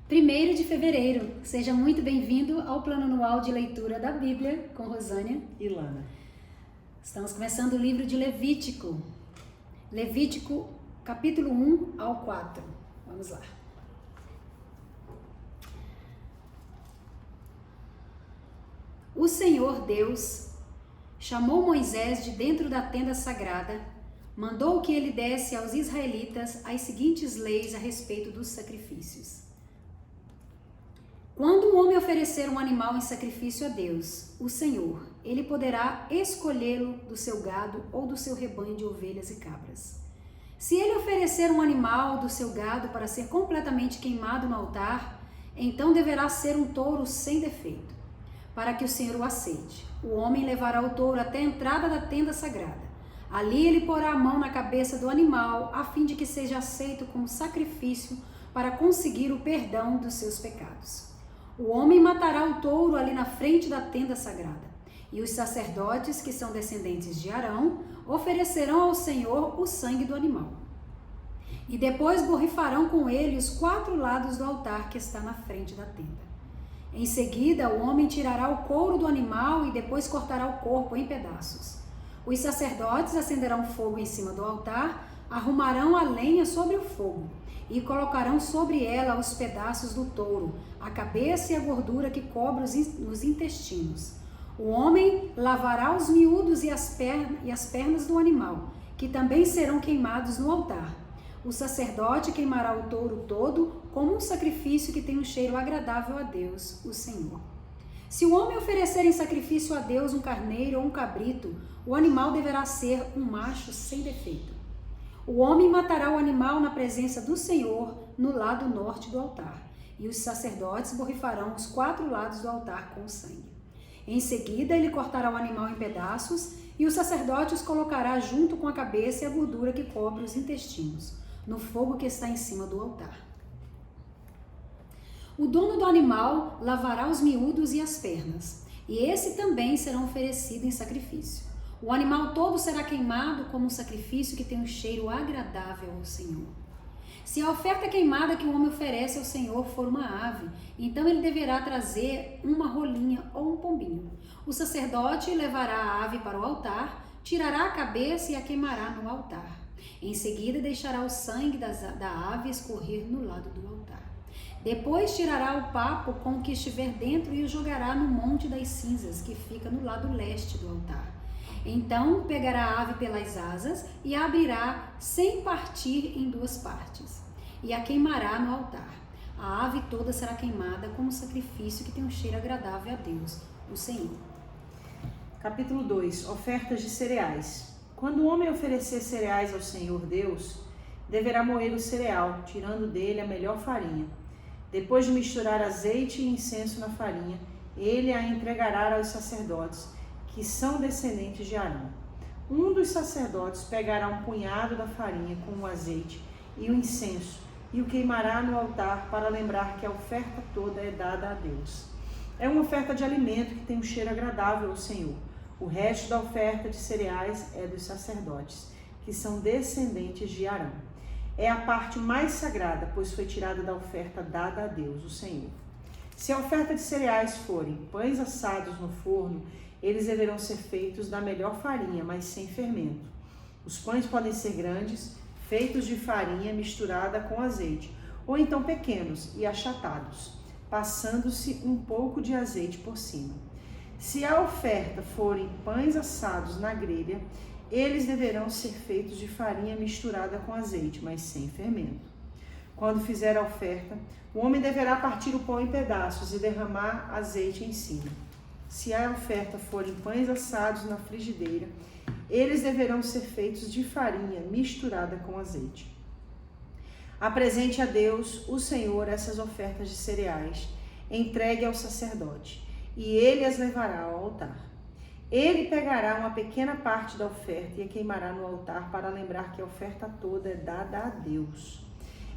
1º de fevereiro. Seja muito bem-vindo ao Plano Anual de Leitura da Bíblia com Rosânia e Lana. Estamos começando o livro de Levítico. Levítico, capítulo 1 ao 4. Vamos lá. O Senhor Deus chamou Moisés de dentro da tenda sagrada, mandou que ele desse aos israelitas as seguintes leis a respeito dos sacrifícios. Quando um homem oferecer um animal em sacrifício a Deus, o Senhor, ele poderá escolhê-lo do seu gado ou do seu rebanho de ovelhas e cabras. Se ele oferecer um animal do seu gado para ser completamente queimado no altar, então deverá ser um touro sem defeito, para que o Senhor o aceite. O homem levará o touro até a entrada da tenda sagrada. Ali ele porá a mão na cabeça do animal, a fim de que seja aceito como sacrifício para conseguir o perdão dos seus pecados. O homem matará o touro ali na frente da tenda sagrada, e os sacerdotes, que são descendentes de Arão, oferecerão ao Senhor o sangue do animal. E depois borrifarão com ele os 4 lados do altar que está na frente da tenda. Em seguida, o homem tirará o couro do animal e depois cortará o corpo em pedaços. Os sacerdotes acenderão fogo em cima do altar, arrumarão a lenha sobre o fogo e colocarão sobre ela os pedaços do touro, a cabeça e a gordura que cobre os intestinos. O homem lavará os miúdos e as pernas do animal, que também serão queimados no altar. O sacerdote queimará o touro todo como um sacrifício que tem um cheiro agradável a Deus, o Senhor. Se o homem oferecer em sacrifício a Deus um carneiro ou um cabrito, o animal deverá ser um macho sem defeito. O homem matará o animal na presença do Senhor no lado norte do altar, e os sacerdotes borrifarão os 4 lados do altar com o sangue. Em seguida, ele cortará o animal em pedaços, e o sacerdote os colocará junto com a cabeça e a gordura que cobre os intestinos, no fogo que está em cima do altar. O dono do animal lavará os miúdos e as pernas, e esse também será oferecido em sacrifício. O animal todo será queimado como um sacrifício que tem um cheiro agradável ao Senhor. Se a oferta queimada que o homem oferece ao Senhor for uma ave, então ele deverá trazer uma rolinha ou um pombinho. O sacerdote levará a ave para o altar, tirará a cabeça e a queimará no altar. Em seguida, deixará o sangue da ave escorrer no lado do altar. Depois tirará o papo com o que estiver dentro e o jogará no monte das cinzas, que fica no lado leste do altar. Então pegará a ave pelas asas e a abrirá sem partir em 2 partes, e a queimará no altar. A ave toda será queimada como sacrifício que tem um cheiro agradável a Deus, o Senhor. Capítulo 2. Ofertas de cereais. Quando o homem oferecer cereais ao Senhor Deus, deverá moer o cereal, tirando dele a melhor farinha. Depois de misturar azeite e incenso na farinha, ele a entregará aos sacerdotes, que são descendentes de Arão. Um dos sacerdotes pegará um punhado da farinha com o azeite e o incenso e o queimará no altar para lembrar que a oferta toda é dada a Deus. É uma oferta de alimento que tem um cheiro agradável ao Senhor. O resto da oferta de cereais é dos sacerdotes, que são descendentes de Arão. É a parte mais sagrada, pois foi tirada da oferta dada a Deus, o Senhor. Se a oferta de cereais forem pães assados no forno, eles deverão ser feitos da melhor farinha, mas sem fermento. Os pães podem ser grandes, feitos de farinha misturada com azeite, ou então pequenos e achatados, passando-se um pouco de azeite por cima. Se a oferta forem pães assados na grelha, eles deverão ser feitos de farinha misturada com azeite, mas sem fermento. Quando fizer a oferta, o homem deverá partir o pão em pedaços e derramar azeite em cima. Se a oferta forem pães assados na frigideira, eles deverão ser feitos de farinha misturada com azeite. Apresente a Deus, o Senhor, essas ofertas de cereais, entregue ao sacerdote, e ele as levará ao altar. Ele pegará uma pequena parte da oferta e a queimará no altar para lembrar que a oferta toda é dada a Deus.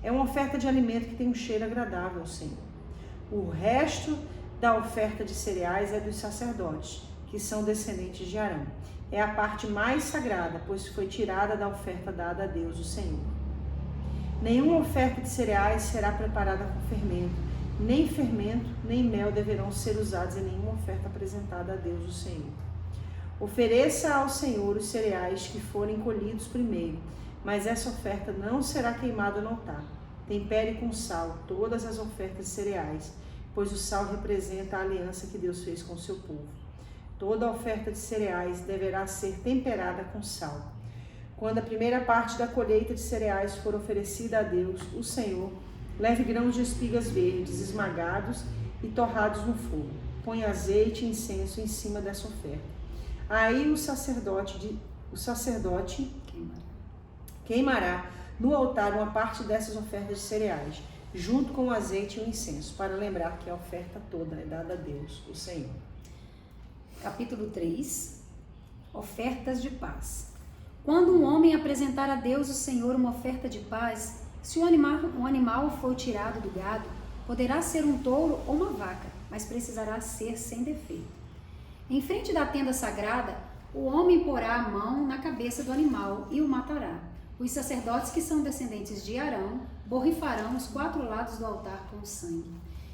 É uma oferta de alimento que tem um cheiro agradável ao Senhor. O resto da oferta de cereais é dos sacerdotes, que são descendentes de Arão. É a parte mais sagrada, pois foi tirada da oferta dada a Deus, o Senhor. Nenhuma oferta de cereais será preparada com fermento, nem fermento, nem mel deverão ser usados em nenhuma oferta apresentada a Deus, o Senhor. Ofereça ao Senhor os cereais que forem colhidos primeiro, mas essa oferta não será queimada no altar. Tempere com sal todas as ofertas de cereais, pois o sal representa a aliança que Deus fez com o seu povo. Toda oferta de cereais deverá ser temperada com sal. Quando a primeira parte da colheita de cereais for oferecida a Deus, o Senhor, leve grãos de espigas verdes, esmagados e torrados no fogo. Põe azeite e incenso em cima dessa oferta. Aí o sacerdote queimará no altar uma parte dessas ofertas de cereais, junto com o azeite e o incenso, para lembrar que a oferta toda é dada a Deus, o Senhor. Capítulo 3. Ofertas de paz. Quando um homem apresentar a Deus, o Senhor, uma oferta de paz, se o animal for tirado do gado, poderá ser um touro ou uma vaca, mas precisará ser sem defeito. Em frente da tenda sagrada, o homem porá a mão na cabeça do animal e o matará. Os sacerdotes que são descendentes de Arão borrifarão os 4 lados do altar com sangue.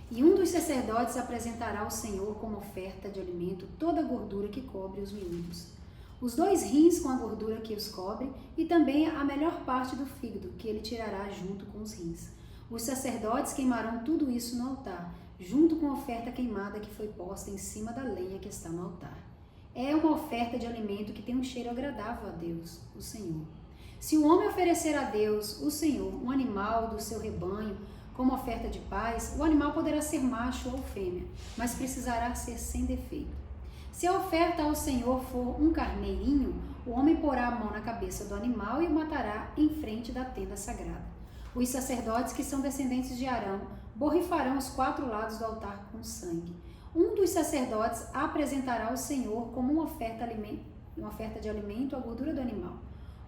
E um dos sacerdotes apresentará ao Senhor como oferta de alimento toda a gordura que cobre os miúdos. Os 2 rins com a gordura que os cobre e também a melhor parte do fígado, que ele tirará junto com os rins. Os sacerdotes queimarão tudo isso no altar, junto com a oferta queimada que foi posta em cima da lenha que está no altar. É uma oferta de alimento que tem um cheiro agradável a Deus, o Senhor. Se o homem oferecer a Deus, o Senhor, um animal do seu rebanho, como oferta de paz, o animal poderá ser macho ou fêmea, mas precisará ser sem defeito. Se a oferta ao Senhor for um carneirinho, o homem porá a mão na cabeça do animal e o matará em frente da tenda sagrada. Os sacerdotes que são descendentes de Arão borrifarão os 4 lados do altar com sangue. Um dos sacerdotes apresentará ao Senhor como uma oferta de alimento a gordura do animal,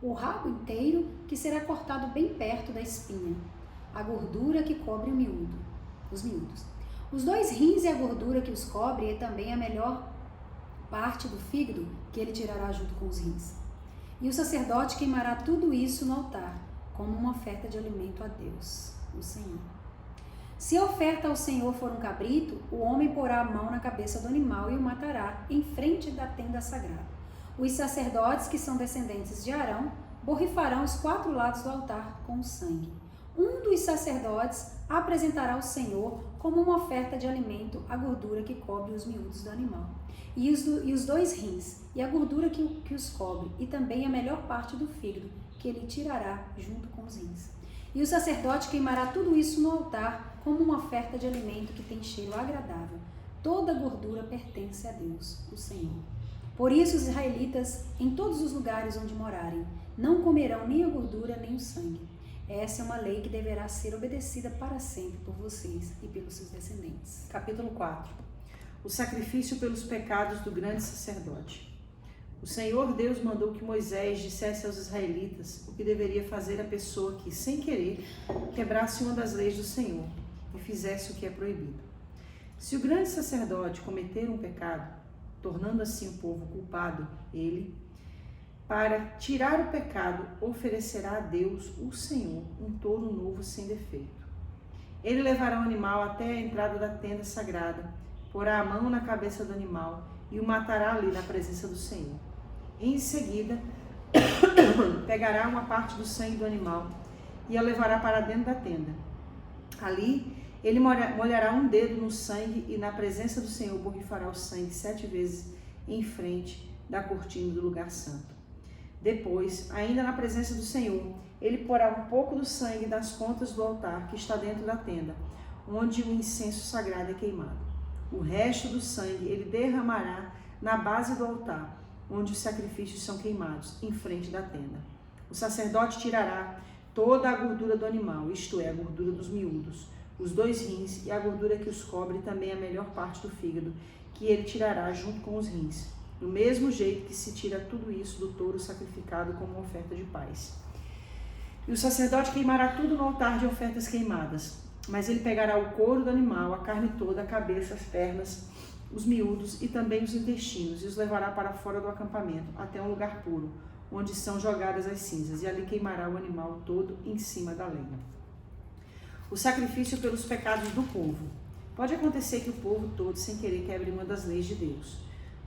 o rabo inteiro, que será cortado bem perto da espinha, a gordura que cobre os miúdos. Os 2 rins e a gordura que os cobre e também a melhor parte do fígado, que ele tirará junto com os rins. E o sacerdote queimará tudo isso no altar, como uma oferta de alimento a Deus, o Senhor. Se a oferta ao Senhor for um cabrito, o homem porá a mão na cabeça do animal e o matará em frente da tenda sagrada. Os sacerdotes que são descendentes de Arão borrifarão os 4 lados do altar com sangue. Um dos sacerdotes apresentará ao Senhor como uma oferta de alimento a gordura que cobre os miúdos do animal, e os 2 rins, e a gordura que os cobre, e também a melhor parte do fígado, que ele tirará junto com os rins. E o sacerdote queimará tudo isso no altar como uma oferta de alimento que tem cheiro agradável. Toda a gordura pertence a Deus, o Senhor. Por isso os israelitas, em todos os lugares onde morarem, não comerão nem a gordura nem o sangue. Essa é uma lei que deverá ser obedecida para sempre por vocês e pelos seus descendentes. Capítulo 4. O sacrifício pelos pecados do grande sacerdote. O Senhor Deus mandou que Moisés dissesse aos israelitas o que deveria fazer a pessoa que, sem querer, quebrasse uma das leis do Senhor e fizesse o que é proibido. Se o grande sacerdote cometer um pecado, tornando assim o povo culpado, ele, para tirar o pecado, oferecerá a Deus, o Senhor, um touro novo sem defeito. Ele levará o animal até a entrada da tenda sagrada, porá a mão na cabeça do animal e o matará ali na presença do Senhor. Em seguida, pegará uma parte do sangue do animal e a levará para dentro da tenda. Ali, ele molhará um dedo no sangue e na presença do Senhor borrifará o sangue 7 vezes em frente da cortina do lugar santo. Depois, ainda na presença do Senhor, ele porá um pouco do sangue das pontas do altar que está dentro da tenda, onde o incenso sagrado é queimado. O resto do sangue ele derramará na base do altar, onde os sacrifícios são queimados, em frente da tenda. O sacerdote tirará toda a gordura do animal, isto é, a gordura dos miúdos, os 2 rins e a gordura que os cobre, também a melhor parte do fígado, que ele tirará junto com os rins, do mesmo jeito que se tira tudo isso do touro sacrificado como oferta de paz. E o sacerdote queimará tudo no altar de ofertas queimadas, mas ele pegará o couro do animal, a carne toda, a cabeça, as pernas, os miúdos e também os intestinos, e os levará para fora do acampamento, até um lugar puro, onde são jogadas as cinzas, e ali queimará o animal todo em cima da lenha. O sacrifício pelos pecados do povo. Pode acontecer que o povo todo, sem querer, quebre uma das leis de Deus,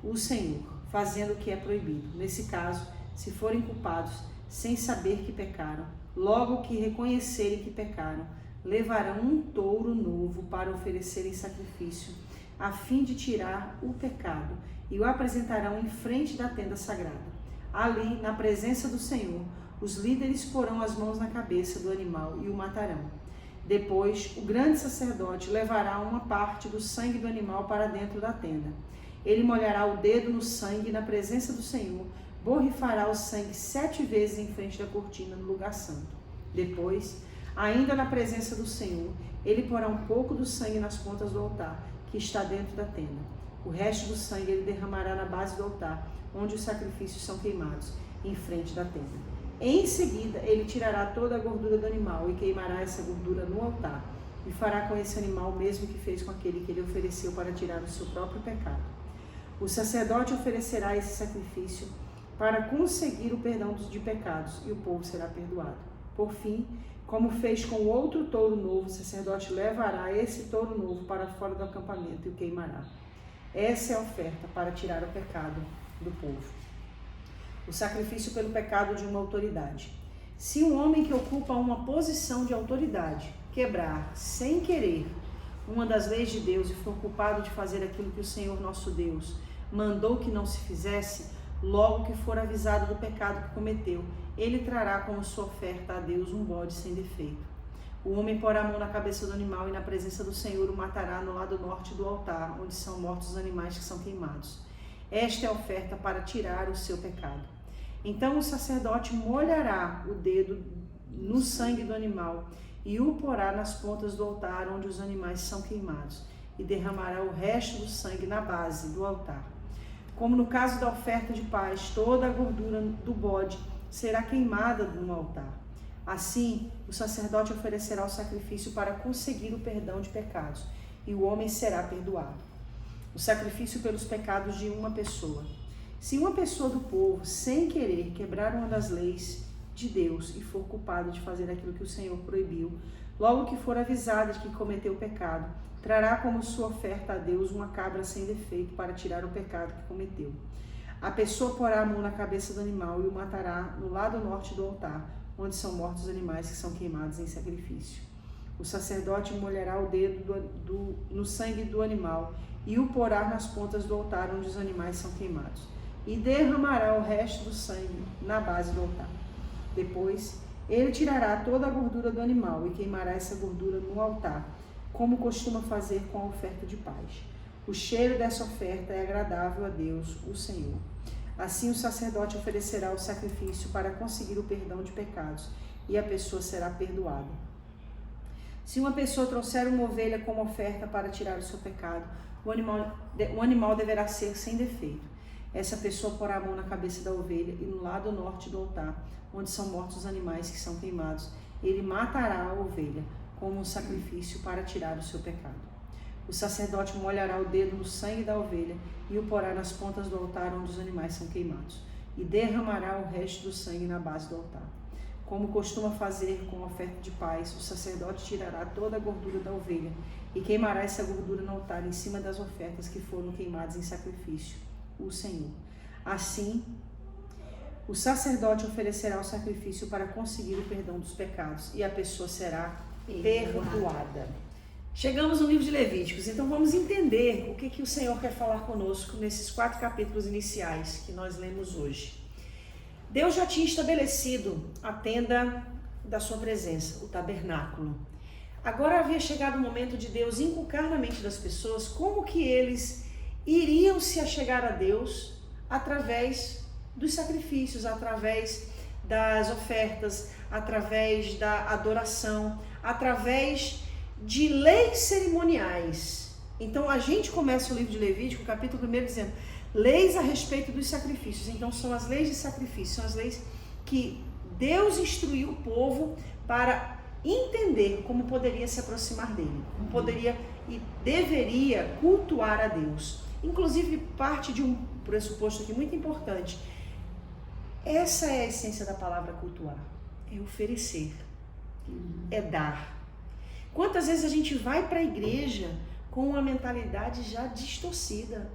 o Senhor, fazendo o que é proibido. Nesse caso, se forem culpados, sem saber que pecaram, logo que reconhecerem que pecaram, levarão um touro novo para oferecer em sacrifício, a fim de tirar o pecado, e o apresentarão em frente da tenda sagrada. Ali, na presença do Senhor, os líderes porão as mãos na cabeça do animal e o matarão. Depois, o grande sacerdote levará uma parte do sangue do animal para dentro da tenda. Ele molhará o dedo no sangue na presença do Senhor, borrifará o sangue 7 vezes em frente da cortina no lugar santo. Depois, ainda na presença do Senhor, ele porá um pouco do sangue nas pontas do altar, que está dentro da tenda. O resto do sangue ele derramará na base do altar, onde os sacrifícios são queimados, em frente da tenda. Em seguida, ele tirará toda a gordura do animal e queimará essa gordura no altar, e fará com esse animal o mesmo que fez com aquele que ele ofereceu para tirar o seu próprio pecado. O sacerdote oferecerá esse sacrifício para conseguir o perdão de pecados, e o povo será perdoado. Por fim, como fez com o outro touro novo, o sacerdote levará esse touro novo para fora do acampamento e o queimará. Essa é a oferta para tirar o pecado do povo. O sacrifício pelo pecado de uma autoridade. Se um homem que ocupa uma posição de autoridade quebrar, sem querer, uma das leis de Deus e for culpado de fazer aquilo que o Senhor nosso Deus mandou que não se fizesse, logo que for avisado do pecado que cometeu, ele trará como sua oferta a Deus um bode sem defeito. O homem porá a mão na cabeça do animal e na presença do Senhor o matará no lado norte do altar, onde são mortos os animais que são queimados. Esta é a oferta para tirar o seu pecado. Então o sacerdote molhará o dedo no sangue do animal e o porá nas pontas do altar onde os animais são queimados, e derramará o resto do sangue na base do altar. Como no caso da oferta de paz, toda a gordura do bode será queimada no altar. Assim, o sacerdote oferecerá o sacrifício para conseguir o perdão de pecados, e o homem será perdoado. O sacrifício pelos pecados de uma pessoa. Se uma pessoa do povo, sem querer, quebrar uma das leis de Deus e for culpada de fazer aquilo que o Senhor proibiu, logo que for avisada de que cometeu o pecado, trará como sua oferta a Deus uma cabra sem defeito para tirar o pecado que cometeu. A pessoa porá a mão na cabeça do animal e o matará no lado norte do altar, onde são mortos os animais que são queimados em sacrifício. O sacerdote molhará o dedo no sangue do animal e o porá nas pontas do altar onde os animais são queimados, e derramará o resto do sangue na base do altar. Depois, ele tirará toda a gordura do animal e queimará essa gordura no altar, como costuma fazer com a oferta de paz. O cheiro dessa oferta é agradável a Deus, o Senhor. Assim o sacerdote oferecerá o sacrifício para conseguir o perdão de pecados, e a pessoa será perdoada. Se uma pessoa trouxer uma ovelha como oferta para tirar o seu pecado, o animal deverá ser sem defeito. Essa pessoa porá a mão na cabeça da ovelha e no lado norte do altar, onde são mortos os animais que são queimados, ele matará a ovelha como um sacrifício para tirar o seu pecado. O sacerdote molhará o dedo no sangue da ovelha e o porá nas pontas do altar onde os animais são queimados, e derramará o resto do sangue na base do altar. Como costuma fazer com a oferta de paz, o sacerdote tirará toda a gordura da ovelha e queimará essa gordura no altar em cima das ofertas que foram queimadas em sacrifício, o Senhor. Assim, o sacerdote oferecerá o sacrifício para conseguir o perdão dos pecados, e a pessoa será perdoada. Chegamos no livro de Levíticos, então vamos entender o que o Senhor quer falar conosco nesses 4 capítulos iniciais que nós lemos hoje. Deus já tinha estabelecido a tenda da sua presença, o tabernáculo. Agora havia chegado o momento de Deus inculcar na mente das pessoas como que eles iriam se achegar a Deus através dos sacrifícios, através das ofertas, através da adoração, através de leis cerimoniais. Então a gente começa o livro de Levítico, capítulo 1, dizendo leis a respeito dos sacrifícios. Então são as leis de sacrifício, são as leis que Deus instruiu o povo para entender como poderia se aproximar dele, como poderia e deveria cultuar a Deus. Inclusive parte de um pressuposto aqui muito importante. Essa é a essência da palavra cultuar, é oferecer, é dar. Quantas vezes a gente vai para a igreja com uma mentalidade já distorcida.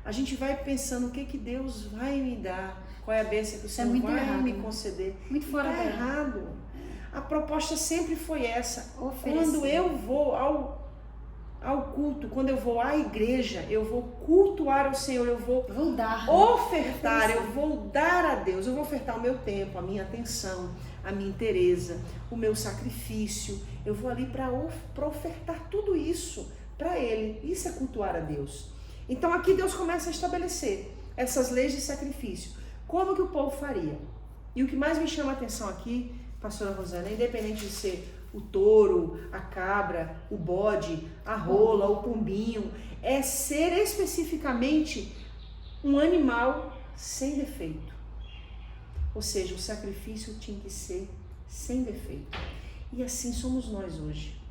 A gente vai pensando o que Deus vai me dar, qual é a bênção que o Senhor vai me conceder. Muito fora do errado. A proposta sempre foi essa. Quando eu vou ao culto, quando eu vou à igreja, eu vou cultuar ao Senhor, eu vou ofertar, eu vou dar a Deus, eu vou ofertar o meu tempo, a minha atenção, a minha inteireza, o meu sacrifício. Eu vou ali para ofertar tudo isso para Ele. Isso é cultuar a Deus. Então aqui Deus começa a estabelecer essas leis de sacrifício. Como que o povo faria? E o que mais me chama a atenção aqui, pastora Rosana, independente de ser o touro, a cabra, o bode, a rola, o pombinho, é ser especificamente um animal sem defeito. Ou seja, o sacrifício tinha que ser sem defeito. E assim somos nós hoje.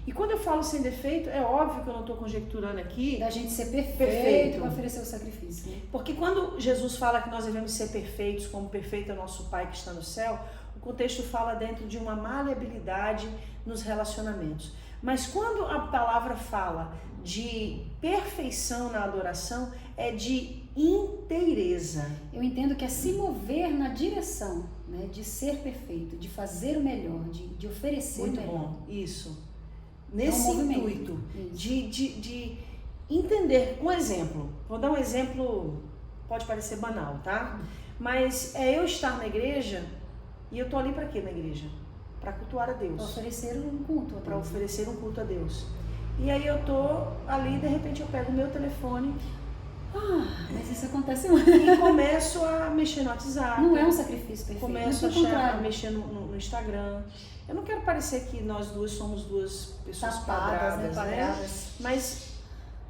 E quando eu falo sem defeito, é óbvio que eu não estou conjecturando aqui da gente ser perfeito para oferecer o sacrifício. Né? Porque quando Jesus fala que nós devemos ser perfeitos, como perfeito é o nosso Pai que está no céu, o contexto fala dentro de uma maleabilidade nos relacionamentos. Mas quando a palavra fala de perfeição na adoração, é de inteireza. Eu entendo que é se mover na direção, né, de ser perfeito, de fazer o melhor, de oferecer muito o melhor. Muito bom, isso. Nesse intuito de entender. Um exemplo, vou dar um exemplo, pode parecer banal, tá? Mas é eu estar na igreja e eu tô ali para quê na igreja? Para cultuar a Deus. Para oferecer um culto a Deus. Para oferecer um culto a Deus. E aí eu tô ali, de repente eu pego o meu telefone. Mas isso acontece muito. E começo a mexer no WhatsApp. Não é um sacrifício perfeito. Começo a mexer no Instagram. Eu não quero parecer que nós duas somos duas pessoas quadradas, né? Mas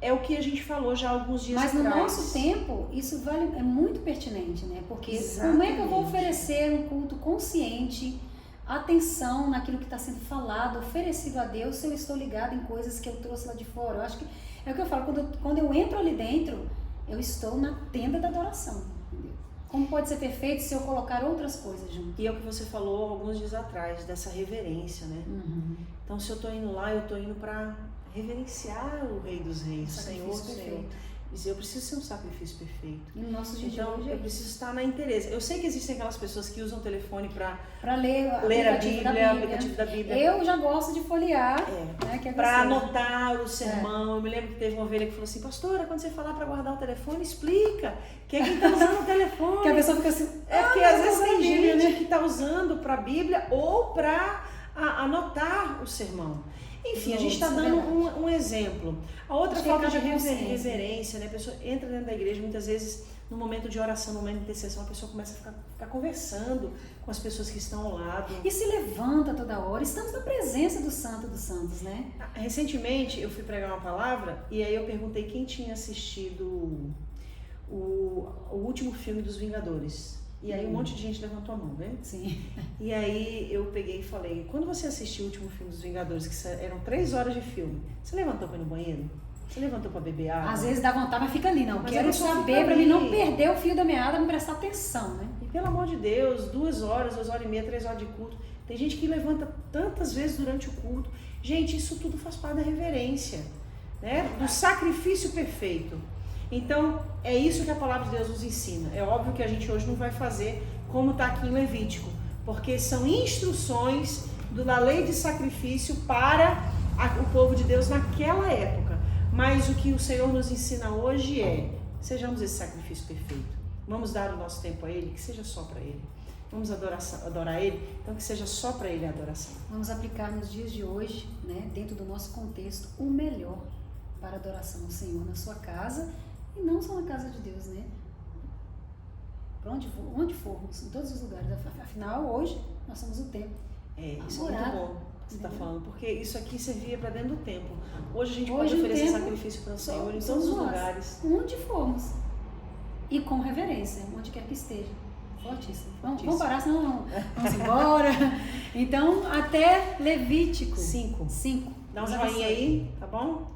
é o que a gente falou já há alguns dias atrás. Mas no nosso tempo, isso é muito pertinente, né? Porque como é que eu vou oferecer um culto consciente, atenção naquilo que está sendo falado, oferecido a Deus, se eu estou ligado em coisas que eu trouxe lá de fora? Eu acho que é o que eu falo, quando eu entro ali dentro, eu estou na tenda da adoração, entendeu? Como pode ser perfeito se eu colocar outras coisas junto? E é o que você falou alguns dias atrás, dessa reverência, né? Uhum. Então, se eu estou indo lá, eu estou indo para reverenciar o Rei dos Reis, o Senhor. Dizer, eu preciso ser um sacrifício perfeito. E no nosso dia então, de hoje eu preciso estar na inteireza. Eu sei que existem aquelas pessoas que usam o telefone para ler a Bíblia, o aplicativo da Bíblia. Eu já gosto de folhear, né, para anotar o sermão. Eu me lembro que teve uma ovelha que falou assim, pastora, quando você falar para guardar o telefone, explica que é quem está usando o telefone. Que a pessoa fica assim... Porque às vezes tem gente que está usando para a Bíblia ou para anotar o sermão. Enfim, a gente está dando um exemplo. A outra falta de reverência, né? A pessoa entra dentro da igreja, muitas vezes, no momento de oração, no momento de intercessão, a pessoa começa a ficar conversando com as pessoas que estão ao lado. E se levanta toda hora. Estamos na presença do Santo dos Santos, né? Recentemente, eu fui pregar uma palavra e aí eu perguntei quem tinha assistido o último filme dos Vingadores. E aí um monte de gente levantou a mão, né? Sim. E aí eu peguei e falei, quando você assistiu o último filme dos Vingadores, que eram 3 horas de filme, você levantou para ir no banheiro? Você levantou para beber água? Às vezes dá vontade, mas fica ali, não. Mas quero saber para mim não perder o fio da meada, me prestar atenção, né? E pelo amor de Deus, 2 horas, 2 horas e meia, 3 horas de culto. Tem gente que levanta tantas vezes durante o culto. Gente, isso tudo faz parte da reverência, né? Do sacrifício perfeito. Então, é isso que a palavra de Deus nos ensina. É óbvio que a gente hoje não vai fazer como está aqui em Levítico, porque são instruções da lei de sacrifício para o povo de Deus naquela época. Mas o que o Senhor nos ensina hoje é, sejamos esse sacrifício perfeito. Vamos dar o nosso tempo a Ele, que seja só para Ele. Vamos adorar Ele, então que seja só para Ele a adoração. Vamos aplicar nos dias de hoje, né, dentro do nosso contexto, o melhor para a adoração ao Senhor na sua casa. E não só na casa de Deus, né? Para onde formos, em todos os lugares. Afinal, hoje, nós somos o templo. Isso é muito bom que você está falando, porque isso aqui servia para dentro do templo. Hoje a gente pode oferecer sacrifício para o Senhor em todos os lugares. Onde formos. E com reverência, onde quer que esteja. Fortíssimo. Vamos parar, senão vamos embora. Então, até Levítico 5. Dá um joinha aí, tá bom?